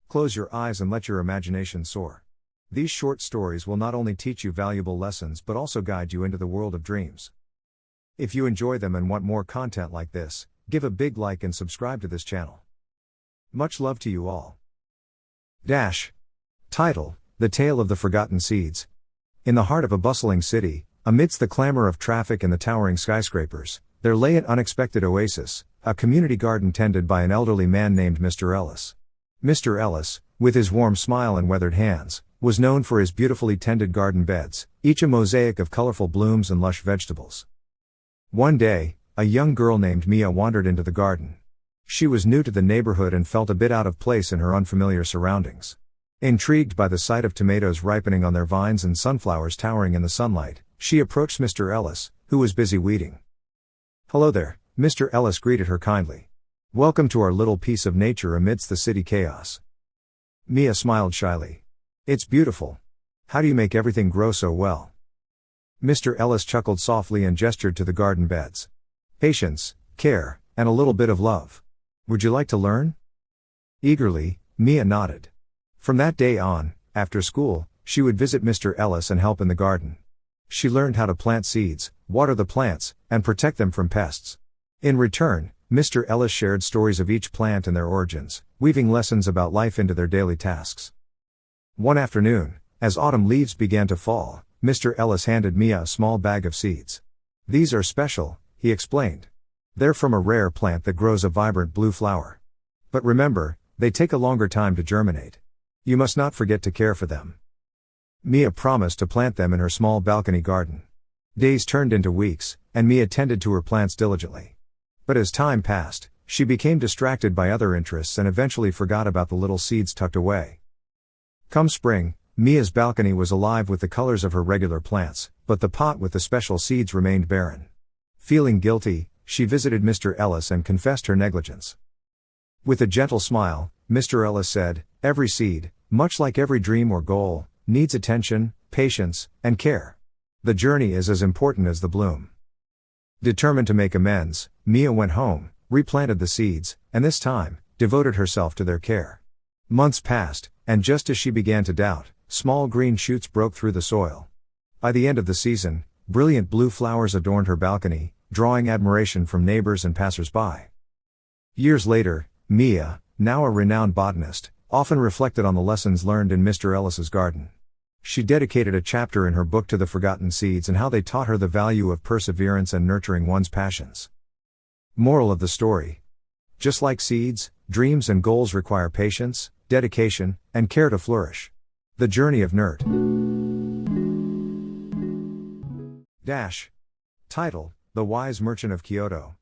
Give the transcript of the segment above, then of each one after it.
Close your eyes and let your imagination soar. These short stories will not only teach you valuable lessons but also guide you into the world of dreams. If you enjoy them and want more content like this, give a big like and subscribe to this channel. Much love to you all. Title: The Tale of the Forgotten Seeds. In the heart of a bustling city, amidst the clamor of traffic and the towering skyscrapers, there lay an unexpected oasis, a community garden tended by an elderly man named Mr. Ellis. Mr. Ellis, with his warm smile and weathered hands, was known for his beautifully tended garden beds, each a mosaic of colorful blooms and lush vegetables. One day, a young girl named Mia wandered into the garden. She was new to the neighborhood and felt a bit out of place in her unfamiliar surroundings. Intrigued by the sight of tomatoes ripening on their vines and sunflowers towering in the sunlight, she approached Mr. Ellis, who was busy weeding. "Hello there," Mr. Ellis greeted her kindly. "Welcome to our little piece of nature amidst the city chaos." Mia smiled shyly. "It's beautiful. How do you make everything grow so well?" Mr. Ellis chuckled softly and gestured to the garden beds. "Patience, care, and a little bit of love. Would you like to learn?" Eagerly, Mia nodded. From that day on, after school, she would visit Mr. Ellis and help in the garden. She learned how to plant seeds, water the plants, and protect them from pests. In return, Mr. Ellis shared stories of each plant and their origins, weaving lessons about life into their daily tasks. One afternoon, as autumn leaves began to fall, Mr. Ellis handed Mia a small bag of seeds. "These are special," he explained. "They're from a rare plant that grows a vibrant blue flower. But remember, they take a longer time to germinate. You must not forget to care for them." Mia promised to plant them in her small balcony garden. Days turned into weeks, and Mia tended to her plants diligently. But as time passed, she became distracted by other interests and eventually forgot about the little seeds tucked away. Come spring, Mia's balcony was alive with the colors of her regular plants, but the pot with the special seeds remained barren. Feeling guilty, she visited Mr. Ellis and confessed her negligence. With a gentle smile, Mr. Ellis said, "Every seed, much like every dream or goal, needs attention, patience, and care. The journey is as important as the bloom." Determined to make amends, Mia went home, replanted the seeds, and this time, devoted herself to their care. Months passed, and just as she began to doubt, small green shoots broke through the soil. By the end of the season, brilliant blue flowers adorned her balcony, drawing admiration from neighbors and passers-by. Years later, Mia, now a renowned botanist, often reflected on the lessons learned in Mr. Ellis's garden. She dedicated a chapter in her book to the forgotten seeds and how they taught her the value of perseverance and nurturing one's passions. Moral of the story: just like seeds, dreams and goals require patience, dedication, and care to flourish. The journey of Nert. Title: The Wise Merchant of Kyoto.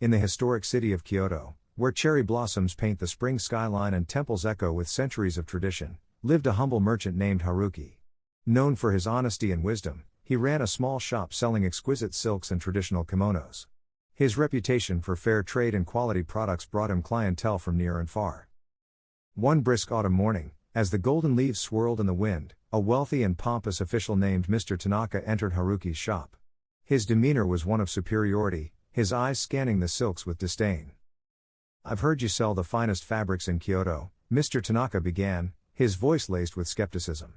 In the historic city of Kyoto, where cherry blossoms paint the spring skyline and temples echo with centuries of tradition, lived a humble merchant named Haruki. Known for his honesty and wisdom, he ran a small shop selling exquisite silks and traditional kimonos. His reputation for fair trade and quality products brought him clientele from near and far. One brisk autumn morning, as the golden leaves swirled in the wind, a wealthy and pompous official named Mr. Tanaka entered Haruki's shop. His demeanor was one of superiority, his eyes scanning the silks with disdain. "I've heard you sell the finest fabrics in Kyoto," Mr. Tanaka began, his voice laced with skepticism.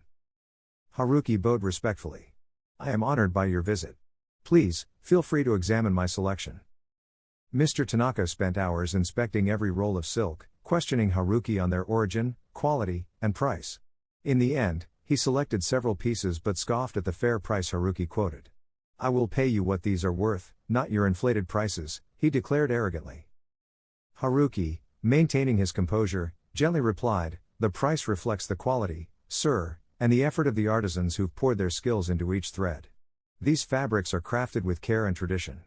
Haruki bowed respectfully. "I am honored by your visit. Please, feel free to examine my selection." Mr. Tanaka spent hours inspecting every roll of silk, questioning Haruki on their origin, quality, and price. In the end, he selected several pieces but scoffed at the fair price Haruki quoted. "I will pay you what these are worth, not your inflated prices," he declared arrogantly. Haruki, maintaining his composure, gently replied, "The price reflects the quality, sir, and the effort of the artisans who've poured their skills into each thread. These fabrics are crafted with care and tradition."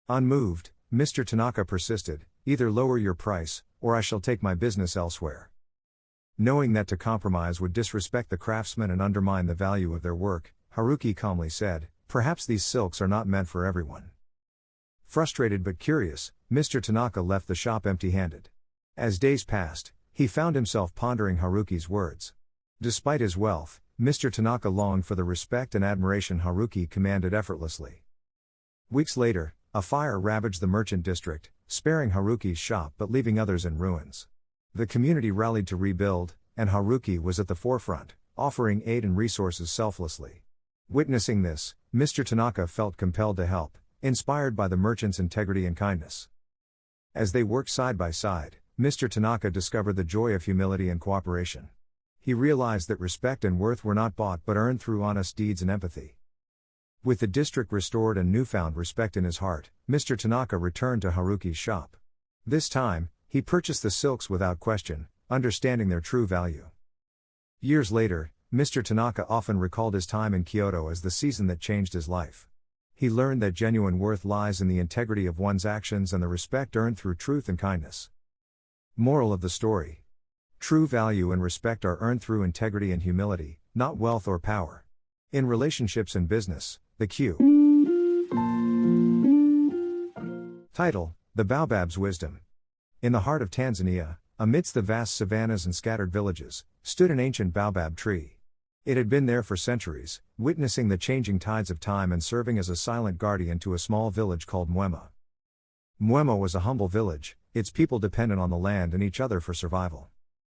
Unmoved, Mr. Tanaka persisted, "Either lower your price, or I shall take my business elsewhere." Knowing that to compromise would disrespect the craftsmen and undermine the value of their work, Haruki calmly said, "Perhaps these silks are not meant for everyone." Frustrated but curious, Mr. Tanaka left the shop empty-handed. As days passed, he found himself pondering Haruki's words. Despite his wealth, Mr. Tanaka longed for the respect and admiration Haruki commanded effortlessly. Weeks later, a fire ravaged the merchant district, sparing Haruki's shop but leaving others in ruins. The community rallied to rebuild, and Haruki was at the forefront, offering aid and resources selflessly. Witnessing this, Mr. Tanaka felt compelled to help, inspired by the merchant's integrity and kindness. As they worked side by side, Mr. Tanaka discovered the joy of humility and cooperation. He realized that respect and worth were not bought but earned through honest deeds and empathy. With the district restored and newfound respect in his heart, Mr. Tanaka returned to Haruki's shop. This time, he purchased the silks without question, understanding their true value. Years later, Mr. Tanaka often recalled his time in Kyoto as the season that changed his life. He learned that genuine worth lies in the integrity of one's actions and the respect earned through truth and kindness. Moral of the story: true value and respect are earned through integrity and humility, not wealth or power. In relationships and business, the Q. Title: The Baobab's Wisdom. In the heart of Tanzania, amidst the vast savannas and scattered villages, stood an ancient baobab tree. It had been there for centuries, witnessing the changing tides of time and serving as a silent guardian to a small village called Mwema. Mwema was a humble village, its people dependent on the land and each other for survival.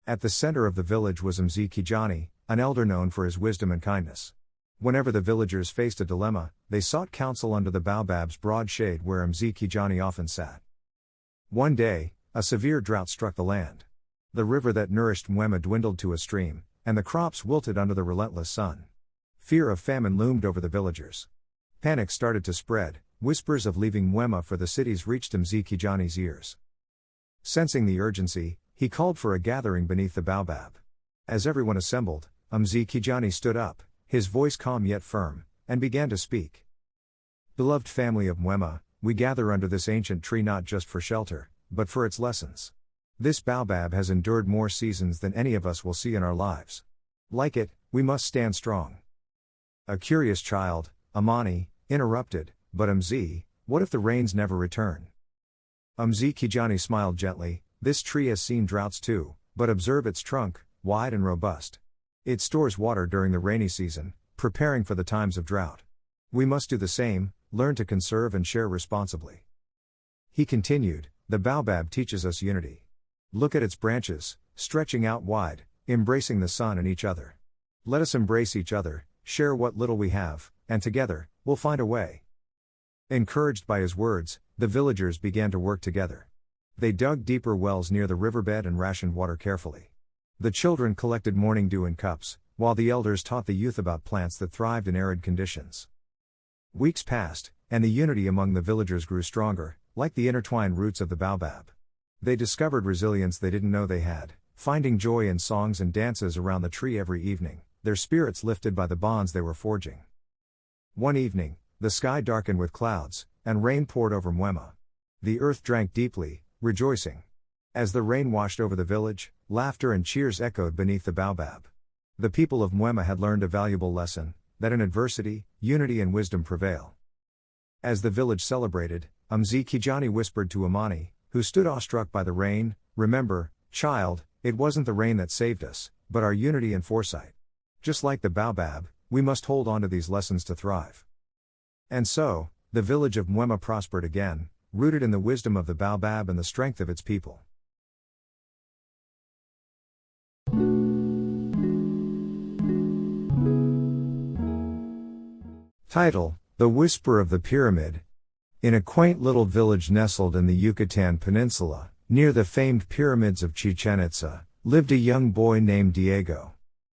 At the center of the village was Mzee Kijani, an elder known for his wisdom and kindness. Whenever the villagers faced a dilemma, they sought counsel under the baobab's broad shade where Mzee Kijani often sat. One day, a severe drought struck the land. The river that nourished Mwema dwindled to a stream, and the crops wilted under the relentless sun. Fear of famine loomed over the villagers. Panic started to spread. Whispers of leaving Mwema for the cities reached Mzee Kijani's ears. Sensing the urgency, he called for a gathering beneath the baobab. As everyone assembled, Mzee Kijani stood up, his voice calm yet firm, and began to speak. "Beloved family of Mwema, we gather under this ancient tree not just for shelter, but for its lessons. This baobab has endured more seasons than any of us will see in our lives. Like it, we must stand strong." A curious child, Amani, interrupted, "But Mzee, what if the rains never return?" Mzee Kijani smiled gently, "This tree has seen droughts too, but observe its trunk, wide and robust. It stores water during the rainy season, preparing for the times of drought. We must do the same, learn to conserve and share responsibly." He continued, "The baobab teaches us unity. Look at its branches, stretching out wide, embracing the sun and each other. Let us embrace each other, share what little we have, and together, we'll find a way." Encouraged by his words, the villagers began to work together. They dug deeper wells near the riverbed and rationed water carefully. The children collected morning dew in cups, while the elders taught the youth about plants that thrived in arid conditions. Weeks passed, and the unity among the villagers grew stronger, like the intertwined roots of the baobab. They discovered resilience they didn't know they had, finding joy in songs and dances around the tree every evening, their spirits lifted by the bonds they were forging. One evening, the sky darkened with clouds, and rain poured over Mwema. The earth drank deeply, rejoicing. As the rain washed over the village, laughter and cheers echoed beneath the baobab. The people of Mwema had learned a valuable lesson, that in adversity, unity and wisdom prevail. As the village celebrated, Mzee Kijani whispered to Amani, who stood awestruck by the rain, "Remember, child, it wasn't the rain that saved us, but our unity and foresight. Just like the baobab, we must hold on to these lessons to thrive." And so, the village of Mwema prospered again, rooted in the wisdom of the baobab and the strength of its people. Title: The Whisper of the Pyramid. In a quaint little village nestled in the Yucatan Peninsula, near the famed pyramids of Chichen Itza, lived a young boy named Diego.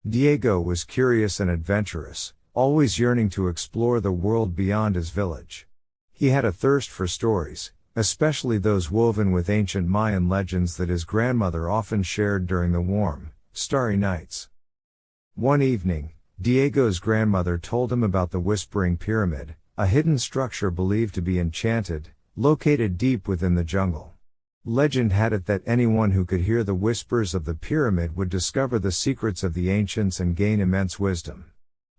Diego was curious and adventurous, always yearning to explore the world beyond his village. He had a thirst for stories, especially those woven with ancient Mayan legends that his grandmother often shared during the warm, starry nights. One evening, Diego's grandmother told him about the Whispering Pyramid, a hidden structure believed to be enchanted, located deep within the jungle. Legend had it that anyone who could hear the whispers of the pyramid would discover the secrets of the ancients and gain immense wisdom.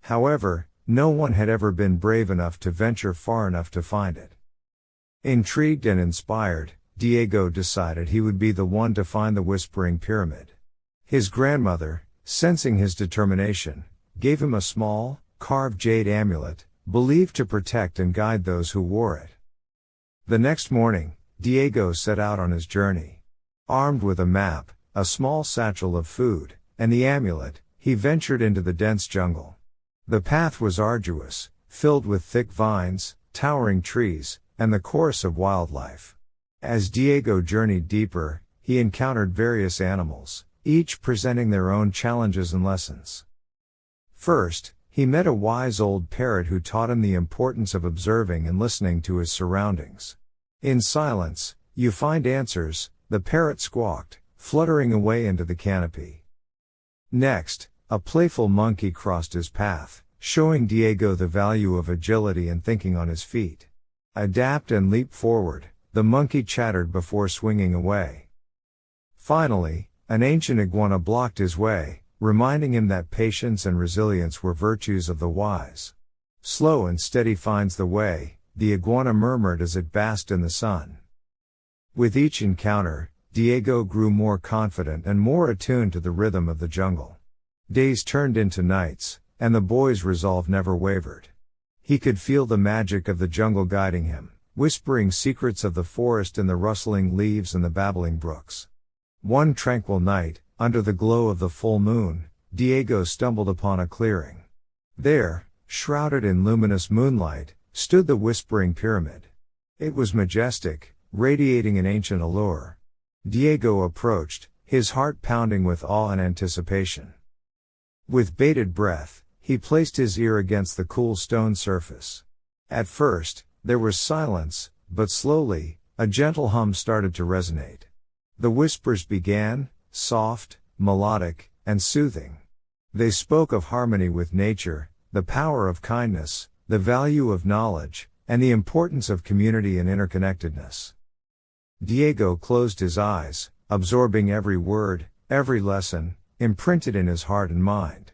However, no one had ever been brave enough to venture far enough to find it. Intrigued and inspired, Diego decided he would be the one to find the Whispering Pyramid. His grandmother, sensing his determination, gave him a small, carved jade amulet, believed to protect and guide those who wore it. The next morning, Diego set out on his journey. Armed with a map, a small satchel of food, and the amulet, he ventured into the dense jungle. The path was arduous, filled with thick vines, towering trees, and the chorus of wildlife. As Diego journeyed deeper, he encountered various animals, each presenting their own challenges and lessons. First, he met a wise old parrot who taught him the importance of observing and listening to his surroundings. In silence, you find answers, the parrot squawked, fluttering away into the canopy. Next, a playful monkey crossed his path, showing Diego the value of agility and thinking on his feet. Adapt and leap forward, the monkey chattered before swinging away. Finally, an ancient iguana blocked his way, reminding him that patience and resilience were virtues of the wise. Slow and steady finds the way, the iguana murmured as it basked in the sun. With each encounter, Diego grew more confident and more attuned to the rhythm of the jungle. Days turned into nights, and the boy's resolve never wavered. He could feel the magic of the jungle guiding him, whispering secrets of the forest in the rustling leaves and the babbling brooks. One tranquil night, under the glow of the full moon, Diego stumbled upon a clearing. There, shrouded in luminous moonlight, stood the Whispering Pyramid. It was majestic, radiating an ancient allure. Diego approached, his heart pounding with awe and anticipation. With bated breath, he placed his ear against the cool stone surface. At first, there was silence, but slowly, a gentle hum started to resonate. The whispers began, soft, melodic, and soothing. They spoke of harmony with nature, the power of kindness, the value of knowledge, and the importance of community and interconnectedness. Diego closed his eyes, absorbing every word, every lesson, imprinted in his heart and mind.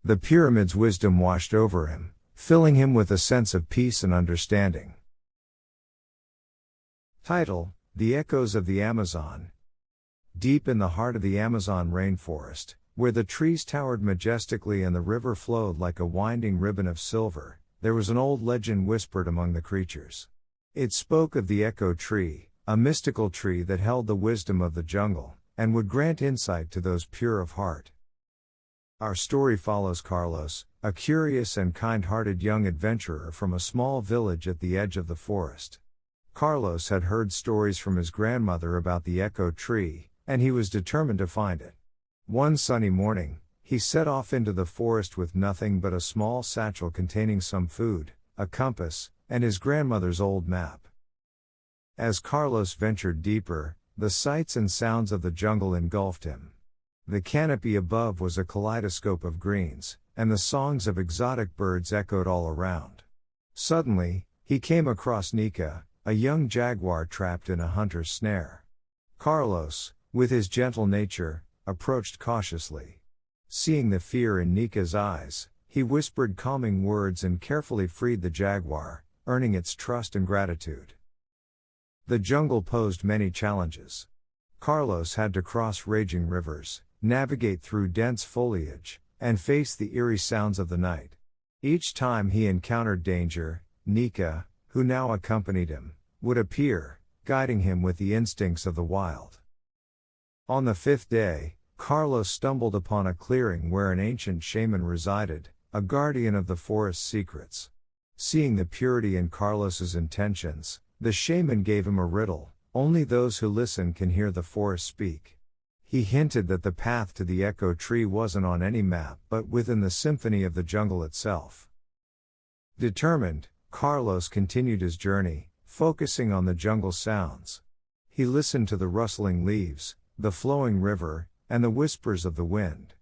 The pyramid's wisdom washed over him, filling him with a sense of peace and understanding. Title: The Echoes of the Amazon. Deep in the heart of the Amazon rainforest, where the trees towered majestically and the river flowed like a winding ribbon of silver, there was an old legend whispered among the creatures. It spoke of the echo tree, a mystical tree that held the wisdom of the jungle, and would grant insight to those pure of heart. Our story follows Carlos, a curious and kind-hearted young adventurer from a small village at the edge of the forest. Carlos had heard stories from his grandmother about the echo tree, and he was determined to find it. One sunny morning, he set off into the forest with nothing but a small satchel containing some food, a compass, and his grandmother's old map. As Carlos ventured deeper, the sights and sounds of the jungle engulfed him. The canopy above was a kaleidoscope of greens, and the songs of exotic birds echoed all around. Suddenly, he came across Nika, a young jaguar trapped in a hunter's snare. Carlos, with his gentle nature, approached cautiously. Seeing the fear in Nika's eyes, he whispered calming words and carefully freed the jaguar, earning its trust and gratitude. The jungle posed many challenges. Carlos had to cross raging rivers, navigate through dense foliage, and face the eerie sounds of the night. Each time he encountered danger, Nika, who now accompanied him, would appear, guiding him with the instincts of the wild. On the fifth day, Carlos stumbled upon a clearing where an ancient shaman resided, a guardian of the forest's secrets. Seeing the purity in Carlos's intentions, the shaman gave him a riddle: only those who listen can hear the forest speak. He hinted that the path to the echo tree wasn't on any map but within the symphony of the jungle itself. Determined, Carlos continued his journey, focusing on the jungle sounds. He listened to the rustling leaves, the flowing river, and the whispers of the wind.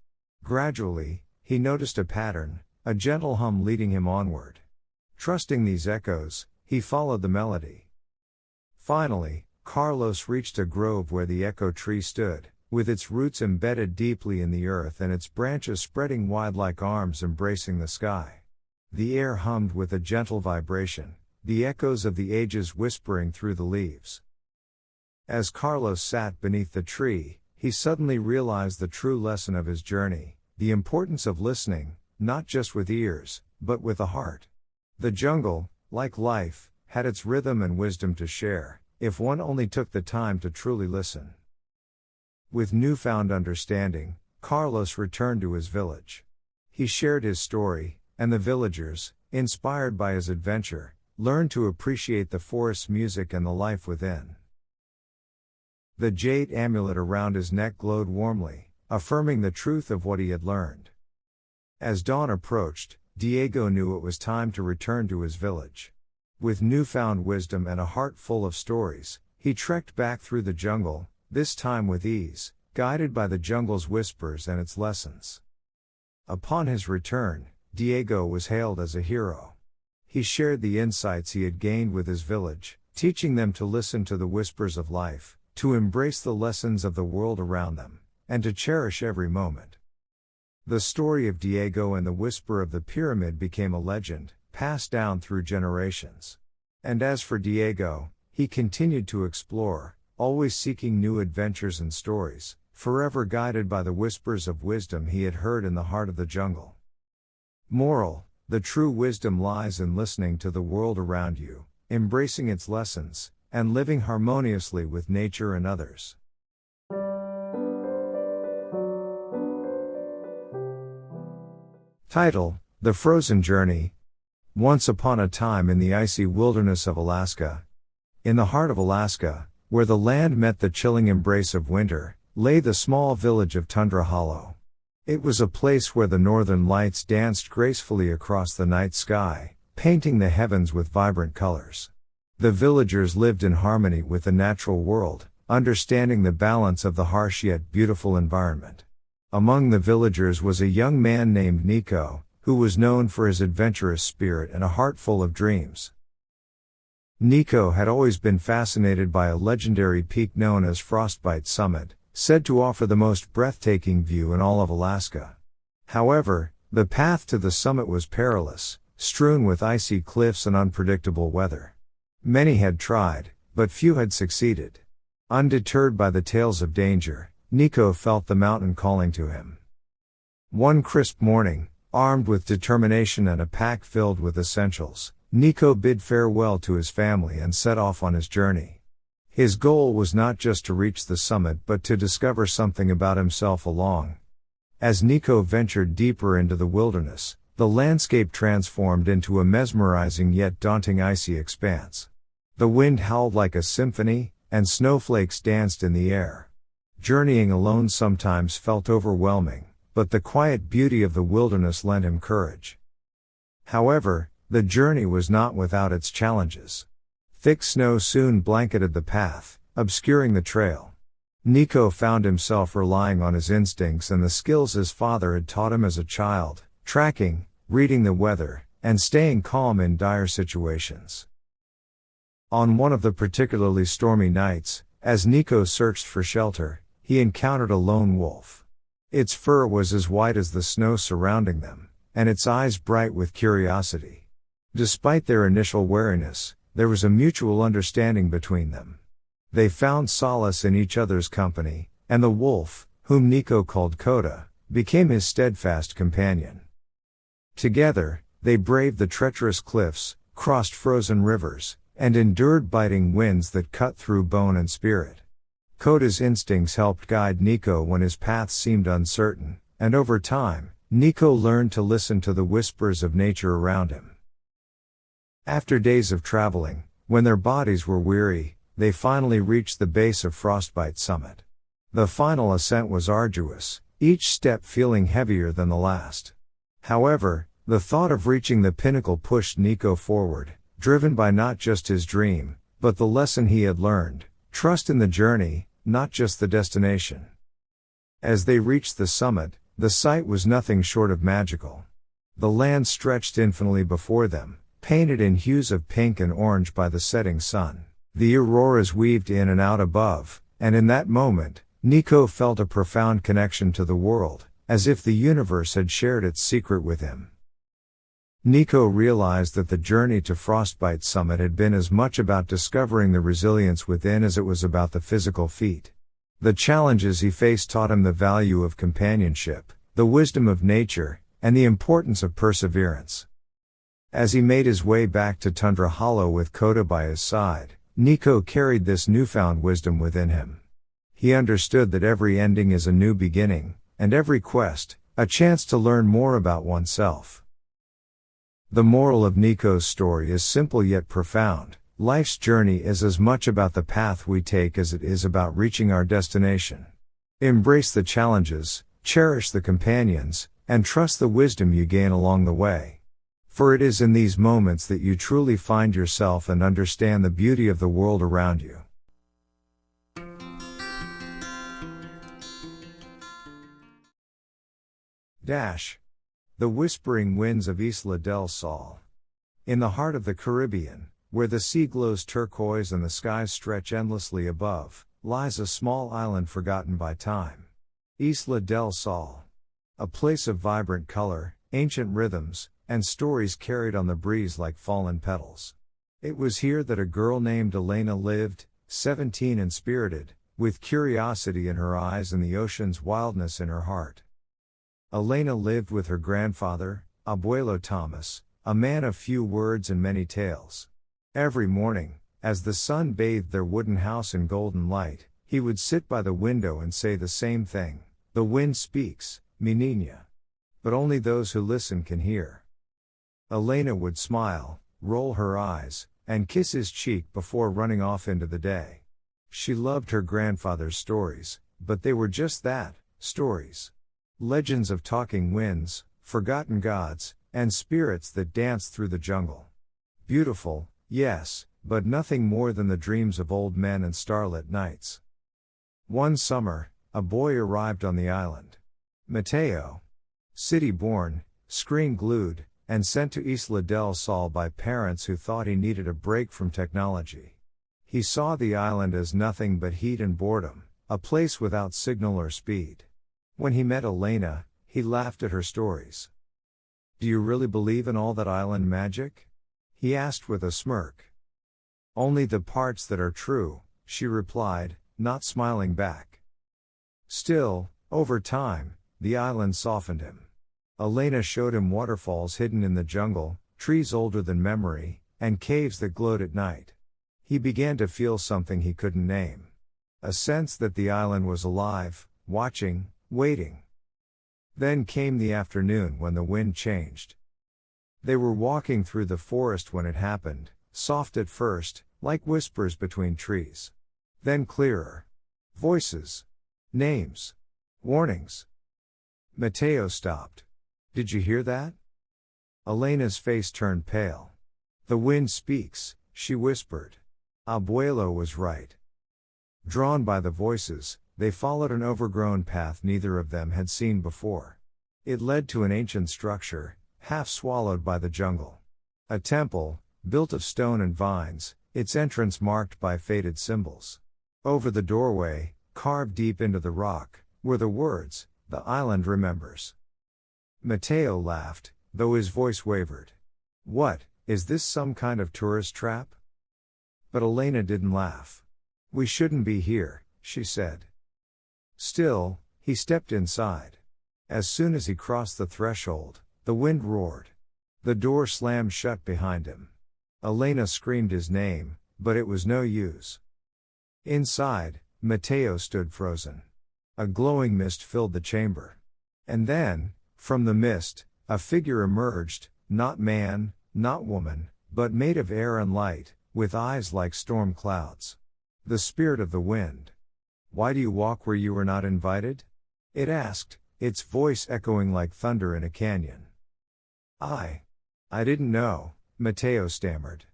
Gradually, he noticed a pattern, a gentle hum leading him onward. Trusting these echoes, he followed the melody. Finally, Carlos reached a grove where the echo tree stood, with its roots embedded deeply in the earth and its branches spreading wide like arms embracing the sky. The air hummed with a gentle vibration, the echoes of the ages whispering through the leaves. As Carlos sat beneath the tree, he suddenly realized the true lesson of his journey, the importance of listening, not just with ears, but with the heart. The jungle, like life, had its rhythm and wisdom to share, if one only took the time to truly listen. With newfound understanding, Carlos returned to his village. He shared his story, and the villagers, inspired by his adventure, learned to appreciate the forest's music and the life within. The jade amulet around his neck glowed warmly, affirming the truth of what he had learned. As dawn approached, Diego knew it was time to return to his village. With newfound wisdom and a heart full of stories, he trekked back through the jungle, this time with ease, guided by the jungle's whispers and its lessons. Upon his return, Diego was hailed as a hero. He shared the insights he had gained with his village, teaching them to listen to the whispers of life, to embrace the lessons of the world around them, and to cherish every moment. The story of Diego and the Whisper of the Pyramid became a legend, passed down through generations. And as for Diego, he continued to explore, always seeking new adventures and stories, forever guided by the whispers of wisdom he had heard in the heart of the jungle. Moral: the true wisdom lies in listening to the world around you, embracing its lessons, and living harmoniously with nature and others. Title: The Frozen Journey. Once upon a time in the icy wilderness of Alaska. In the heart of Alaska, where the land met the chilling embrace of winter, lay the small village of Tundra Hollow. It was a place where the northern lights danced gracefully across the night sky, painting the heavens with vibrant colors. The villagers lived in harmony with the natural world, understanding the balance of the harsh yet beautiful environment. Among the villagers was a young man named Nico, who was known for his adventurous spirit and a heart full of dreams. Nico had always been fascinated by a legendary peak known as Frostbite Summit, said to offer the most breathtaking view in all of Alaska. However, the path to the summit was perilous, strewn with icy cliffs and unpredictable weather. Many had tried, but few had succeeded. Undeterred by the tales of danger, Nico felt the mountain calling to him. One crisp morning, armed with determination and a pack filled with essentials, Nico bid farewell to his family and set off on his journey. His goal was not just to reach the summit but to discover something about himself along. As Nico ventured deeper into the wilderness, the landscape transformed into a mesmerizing yet daunting icy expanse. The wind howled like a symphony, and snowflakes danced in the air. Journeying alone sometimes felt overwhelming, but the quiet beauty of the wilderness lent him courage. However, the journey was not without its challenges. Thick snow soon blanketed the path, obscuring the trail. Nico found himself relying on his instincts and the skills his father had taught him as a child, tracking, reading the weather, and staying calm in dire situations. On one of the particularly stormy nights, as Nico searched for shelter, he encountered a lone wolf. Its fur was as white as the snow surrounding them, and its eyes bright with curiosity. Despite their initial wariness, there was a mutual understanding between them. They found solace in each other's company, and the wolf, whom Nico called Coda, became his steadfast companion. Together, they braved the treacherous cliffs, crossed frozen rivers, and endured biting winds that cut through bone and spirit. Coda's instincts helped guide Nico when his path seemed uncertain, and over time, Nico learned to listen to the whispers of nature around him. After days of traveling, when their bodies were weary, they finally reached the base of Frostbite Summit. The final ascent was arduous, each step feeling heavier than the last. However, the thought of reaching the pinnacle pushed Nico forward, driven by not just his dream, but the lesson he had learned: trust in the journey, not just the destination. As they reached the summit, the sight was nothing short of magical. The land stretched infinitely before them, painted in hues of pink and orange by the setting sun. The auroras weaved in and out above, and in that moment, Nico felt a profound connection to the world, as if the universe had shared its secret with him. Nico realized that the journey to Frostbite Summit had been as much about discovering the resilience within as it was about the physical feat. The challenges he faced taught him the value of companionship, the wisdom of nature, and the importance of perseverance. As he made his way back to Tundra Hollow with Coda by his side, Nico carried this newfound wisdom within him. He understood that every ending is a new beginning, and every quest, a chance to learn more about oneself. The moral of Nico's story is simple yet profound. Life's journey is as much about the path we take as it is about reaching our destination. Embrace the challenges, cherish the companions, and trust the wisdom you gain along the way. For it is in these moments that you truly find yourself and understand the beauty of the world around you. The whispering winds of Isla del Sol. In the heart of the Caribbean, where the sea glows turquoise and the skies stretch endlessly above, lies a small island forgotten by time. Isla del Sol. A place of vibrant color, ancient rhythms, and stories carried on the breeze like fallen petals. It was here that a girl named Elena lived, 17 and spirited, with curiosity in her eyes and the ocean's wildness in her heart. Elena lived with her grandfather, Abuelo Thomas, a man of few words and many tales. Every morning, as the sun bathed their wooden house in golden light, he would sit by the window and say the same thing: "The wind speaks, mi niña." But only those who listen can hear. Elena would smile, roll her eyes, and kiss his cheek before running off into the day. She loved her grandfather's stories, but they were just that, stories. Legends of talking winds, forgotten gods, and spirits that danced through the jungle. Beautiful, yes, but nothing more than the dreams of old men and starlit nights. One summer, a boy arrived on the island. Mateo. City-born, screen-glued, and sent to Isla del Sol by parents who thought he needed a break from technology. He saw the island as nothing but heat and boredom, a place without signal or speed. When he met Elena, he laughed at her stories. "Do you really believe in all that island magic?" he asked with a smirk. "Only the parts that are true," she replied, not smiling back. Still, over time, the island softened him. Elena showed him waterfalls hidden in the jungle, trees older than memory, and caves that glowed at night. He began to feel something he couldn't name. A sense that the island was alive, watching, waiting. Then came the afternoon when the wind changed. They were walking through the forest when it happened, soft at first, like whispers between trees. Then clearer. Voices. Names. Warnings. Mateo stopped. "Did you hear that?" Elena's face turned pale. "The wind speaks," she whispered. Abuelo was right. Drawn by the voices, they followed an overgrown path neither of them had seen before. It led to an ancient structure, half swallowed by the jungle. A temple, built of stone and vines, its entrance marked by faded symbols. Over the doorway, carved deep into the rock, were the words, "The island remembers." Mateo laughed, though his voice wavered. "What, is this some kind of tourist trap?" But Elena didn't laugh. "We shouldn't be here," she said. Still, he stepped inside. As soon as he crossed the threshold, the wind roared. The door slammed shut behind him. Elena screamed his name, but it was no use. Inside, Mateo stood frozen. A glowing mist filled the chamber. And then, from the mist, a figure emerged, not man, not woman, but made of air and light, with eyes like storm clouds. The spirit of the wind. "Why do you walk where you were not invited?" it asked, its voice echoing like thunder in a canyon. I didn't know," Mateo stammered.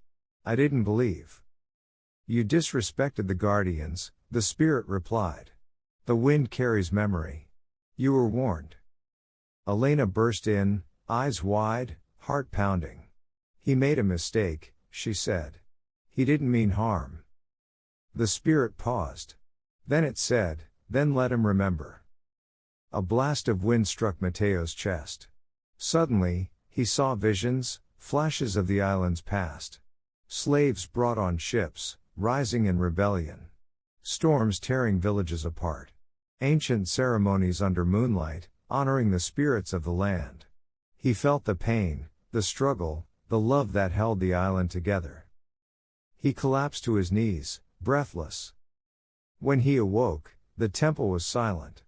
"I didn't believe." "You disrespected the guardians," the spirit replied. "The wind carries memory. You were warned." Elena burst in, eyes wide, heart pounding. "He made a mistake," she said. "He didn't mean harm." The spirit paused. Then it said, "Then let him remember." A blast of wind struck Mateo's chest. Suddenly, he saw visions, flashes of the island's past. Slaves brought on ships, rising in rebellion. Storms tearing villages apart. Ancient ceremonies under moonlight, honoring the spirits of the land. He felt the pain, the struggle, the love that held the island together. He collapsed to his knees, breathless. When he awoke, The temple was silent.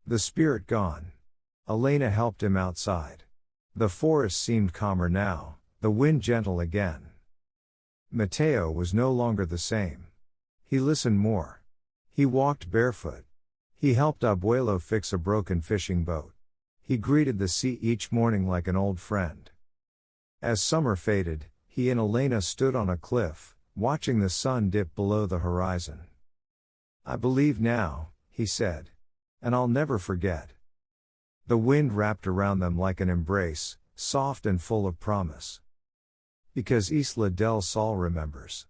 The spirit gone. Elena helped him outside. The forest seemed calmer now, the wind gentle again. Matteo was no longer the same. He listened more. He walked barefoot. He helped Abuelo fix a broken fishing boat. He greeted the sea each morning like an old friend. As summer faded, he and Elena stood on a cliff, watching the sun dip below the horizon. "I believe now," he said. "And I'll never forget." The wind wrapped around them like an embrace, soft and full of promise. Because Isla del Sol remembers.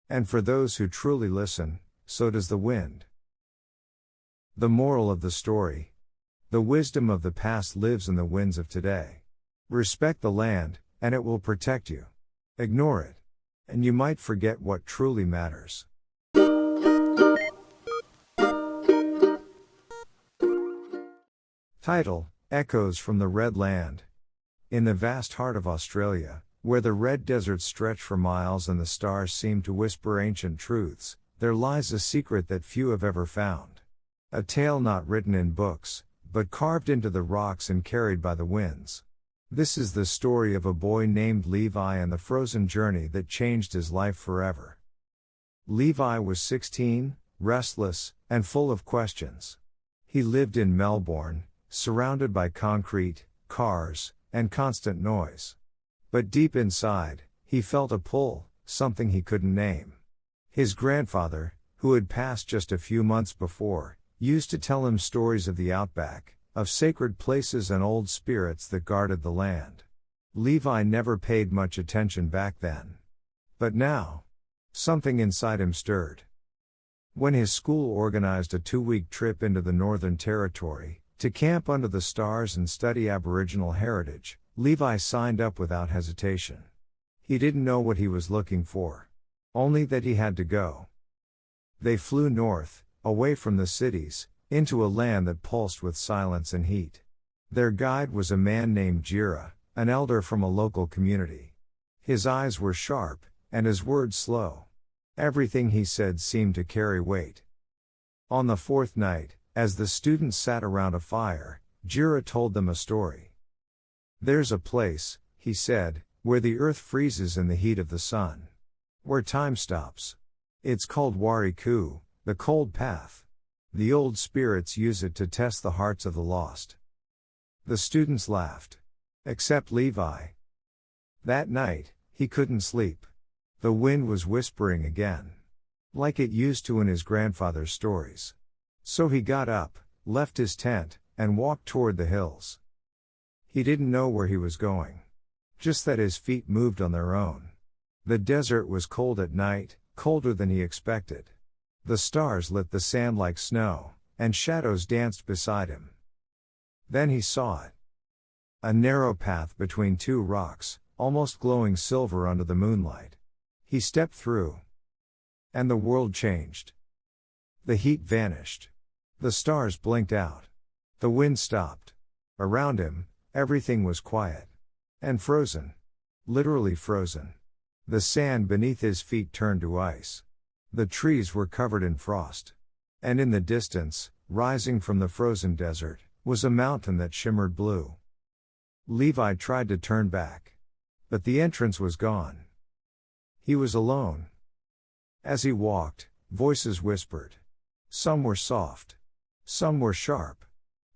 And for those who truly listen, so does the wind. The moral of the story: the wisdom of the past lives in the winds of today. Respect the land, and it will protect you. Ignore it, and you might forget what truly matters. Title: Echoes from the Red Land. In the vast heart of Australia, where the red deserts stretch for miles and the stars seem to whisper ancient truths, there lies a secret that few have ever found. A tale not written in books, but carved into the rocks and carried by the winds. This is the story of a boy named Levi and the frozen journey that changed his life forever. Levi was 16, restless, and full of questions. He lived in Melbourne, surrounded by concrete, cars, and constant noise. But deep inside, he felt a pull, something he couldn't name. His grandfather, who had passed just a few months before, used to tell him stories of the outback, of sacred places and old spirits that guarded the land. Levi never paid much attention back then. But now, something inside him stirred. When his school organized a 2-week trip into the Northern Territory, to camp under the stars and study Aboriginal heritage, Levi signed up without hesitation. He didn't know what he was looking for. Only that he had to go. They flew north, away from the cities, into a land that pulsed with silence and heat. Their guide was a man named Jira, an elder from a local community. His eyes were sharp, and his words slow. Everything he said seemed to carry weight. On the 4th night, as the students sat around a fire, Jira told them a story. "There's a place," he said, "where the earth freezes in the heat of the sun. Where time stops. It's called Wariku, the cold path. The old spirits use it to test the hearts of the lost." The students laughed. Except Levi. That night, he couldn't sleep. The wind was whispering again. Like it used to in his grandfather's stories. So he got up, left his tent, and walked toward the hills. He didn't know where he was going. Just that his feet moved on their own. The desert was cold at night, colder than he expected. The stars lit the sand like snow, and shadows danced beside him. Then he saw it. A narrow path between 2 rocks, almost glowing silver under the moonlight. He stepped through. And the world changed. The heat vanished. The stars blinked out. The wind stopped. Around him, everything was quiet. And frozen. Literally frozen. The sand beneath his feet turned to ice. The trees were covered in frost. And in the distance, rising from the frozen desert, was a mountain that shimmered blue. Levi tried to turn back. But the entrance was gone. He was alone. As he walked, voices whispered. Some were soft. Some were sharp.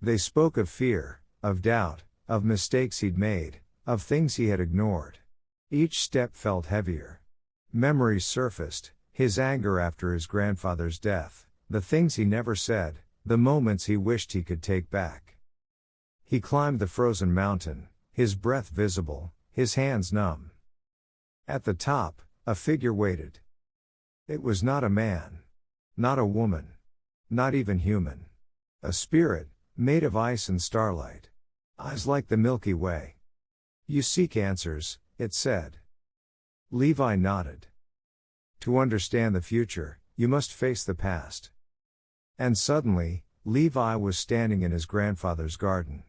They spoke of fear, of doubt, of mistakes he'd made, of things he had ignored. Each step felt heavier. Memories surfaced, his anger after his grandfather's death, the things he never said, the moments he wished he could take back. He climbed the frozen mountain, his breath visible, his hands numb. At the top, a figure waited. It was not a man. Not a woman. Not even human. A spirit, made of ice and starlight. Eyes like the Milky Way. "You seek answers," it said. Levi nodded. "To understand the future, you must face the past." And suddenly, Levi was standing in his grandfather's garden.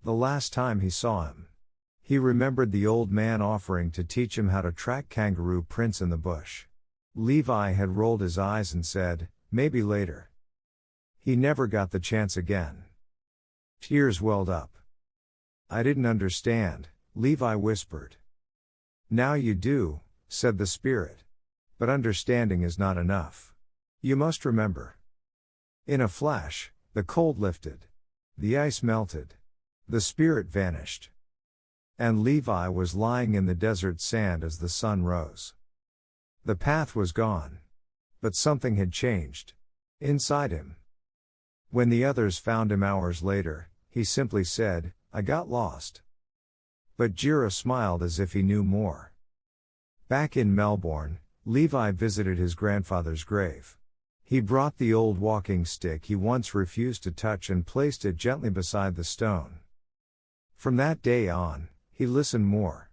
The last time he saw him. He remembered the old man offering to teach him how to track kangaroo prints in the bush. Levi had rolled his eyes and said, "Maybe later." He never got the chance again. Tears welled up. I didn't understand, Levi whispered. Now you do, said the spirit. But understanding is not enough. You must remember. In a flash, the cold lifted. The ice melted. The spirit vanished. And Levi was lying in the desert sand as the sun rose. The path was gone. But something had changed. Inside him. When the others found him hours later, he simply said, I got lost. But Jira smiled as if he knew more. Back in Melbourne, Levi visited his grandfather's grave. He brought the old walking stick he once refused to touch and placed it gently beside the stone. From that day on, he listened more.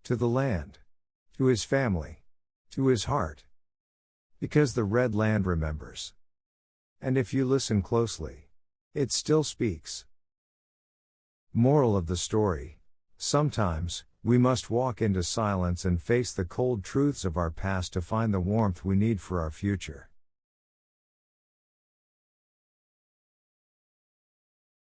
To the land. To his family. To his heart. Because the red land remembers. And if you listen closely, it still speaks. Moral of the story: sometimes, we must walk into silence and face the cold truths of our past to find the warmth we need for our future.